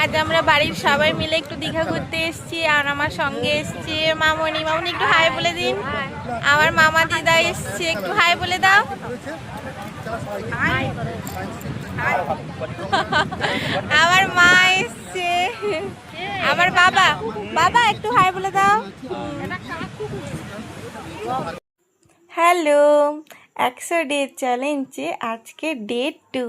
আজ আমরা বাড়ির সবাই মিলে একটু দীঘা ঘুরতে এসেছি, আর আমার সঙ্গে এসছে মামনি। মামনি একটু হাই বলে দিন। আমার মামা দিদা এসছে, একটু হাই বলে দাও। আমার মা এসছে, আমার বাবা। বাবা একটু হাই বলে দাও। হ্যালো, 100 ডে চ্যালেঞ্জে আজকে ডে 2,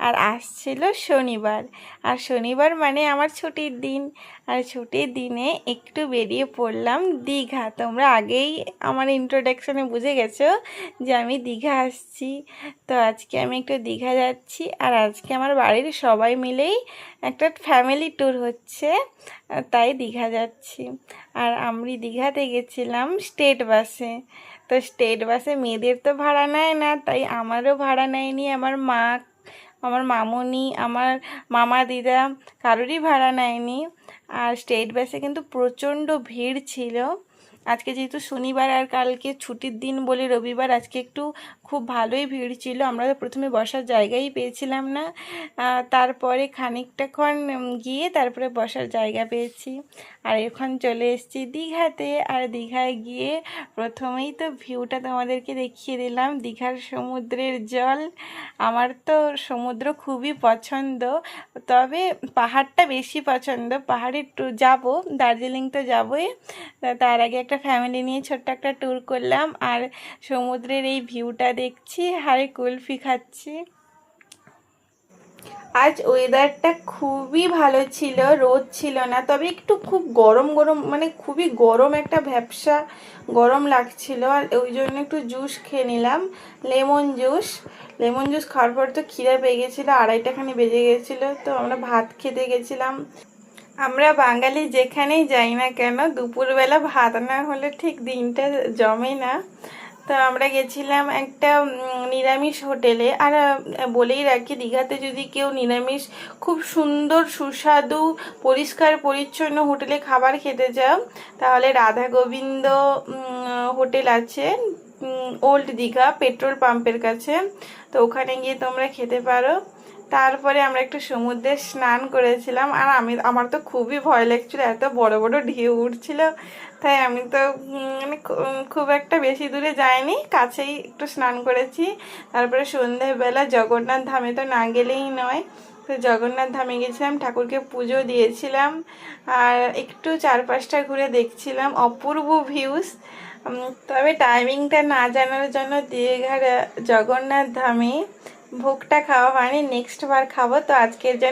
আর আসছিল শনিবার। আর শনিবার মানে আমার ছুটির দিন, আর ছুটির দিনে একটু বেরিয়ে পড়লাম দীঘা। তোমরা আগেই আমার ইন্ট্রোডাকশনে বুঝে গেছো যে আমি দীঘা আসছি। তো আজকে আমি একটু দীঘা যাচ্ছি, আর আজকে আমার বাড়ির সবাই মিলেই একটা ফ্যামিলি ট্যুর হচ্ছে, তাই দীঘা যাচ্ছি। আর আমি দীঘাতে গেছিলাম স্টেট বাসে। তো স্টেট বাসে মেয়েদের তো ভাড়া নেয় না, তাই আমারও ভাড়া নেয়নি। আমার মা, আমার মামুনি, আমার মামা দিদা কারোরই ভাড়া নেয়নি। আর স্টেট বাসে কিন্তু প্রচণ্ড ভিড় ছিল। আজকে যেহেতু শনিবার আর কালকে ছুটির দিন বলে রবিবার, আজকে একটু খুব ভালোই ভিড় ছিল। আমরা তো প্রথমে বসার জায়গাই পেয়েছিলাম না, তারপরে খানিকটাক্ষণ গিয়ে তারপরে বসার জায়গা পেয়েছি। আর এখন চলে এসেছি দীঘাতে। আর দীঘায় গিয়ে প্রথমেই তো ভিউটা তোমাদেরকে দেখিয়ে দিলাম, দীঘার সমুদ্রের জল। আমার তো সমুদ্র খুবই পছন্দ, তবে পাহাড়টা বেশি পছন্দ। পাহাড়ে যাবো, দার্জিলিং তো যাবোই, তার আগে একটা ফ্যামিলি নিয়ে ছোট্ট একটা ট্যুর করলাম। আর সমুদ্রের এই ভিউটা দেখছি, হাড়ে কুলফি খাচ্ছি। আজ ওয়েদারটা খুবই ভালো ছিল, রোদ ছিল না, তবে একটু খুব গরম গরম, মানে খুবই গরম, একটা ভ্যাপসা গরম লাগছিল। আর ওই জন্য একটু জুস খেয়ে নিলাম, লেমন জুস। লেমন জুস খাওয়ার পর তো খিদে পেয়ে গেছিলো, 2:30খানি বেজে গেছিলো। তো আমরা ভাত খেতে গেছিলাম। আমরা বাঙালি যেখানেই যাই না কেন, দুপুরবেলা ভাত না হলে ঠিক দিনটা জমে না। তো আমরা গেছিলাম একটা নিরামিষ হোটেলে। আর বলেই রাখি, দীঘাতে যদি কেউ নিরামিষ খুব সুন্দর সুস্বাদু পরিষ্কার পরিচ্ছন্ন হোটেলে খাবার খেতে যাও, তাহলে রাধা গোবিন্দ হোটেল আছে ওল্ড দীঘা পেট্রোল পাম্পের কাছে। তো ওখানে গিয়ে তোমরা খেতে পারো। তারপরে আমরা একটু সমুদ্রে স্নান করেছিলাম। আর আমার তো খুবই ভয় লাগছিল, এত বড় বড় ঢেউ উঠছিল। তাই আমি তো মানে খুব একটা বেশি দূরে যাইনি, কাছেই একটু স্নান করেছি। তারপরে সন্ধ্যেবেলা জগন্নাথ ধামে তো না গেলেই নয়, তো জগন্নাথ ধামে গেছিলাম, ঠাকুরকে পুজো দিয়েছিলাম। আর একটু চারপাশটা ঘুরে দেখছিলাম, অপূর্ব ভিউজ। তবে টাইমিংটা না জানার জন্য দীঘার জগন্নাথ ধামে ভোগটা খাওয়া হয়নি, নেক্সট বার খাবো। তো আজকের জন্য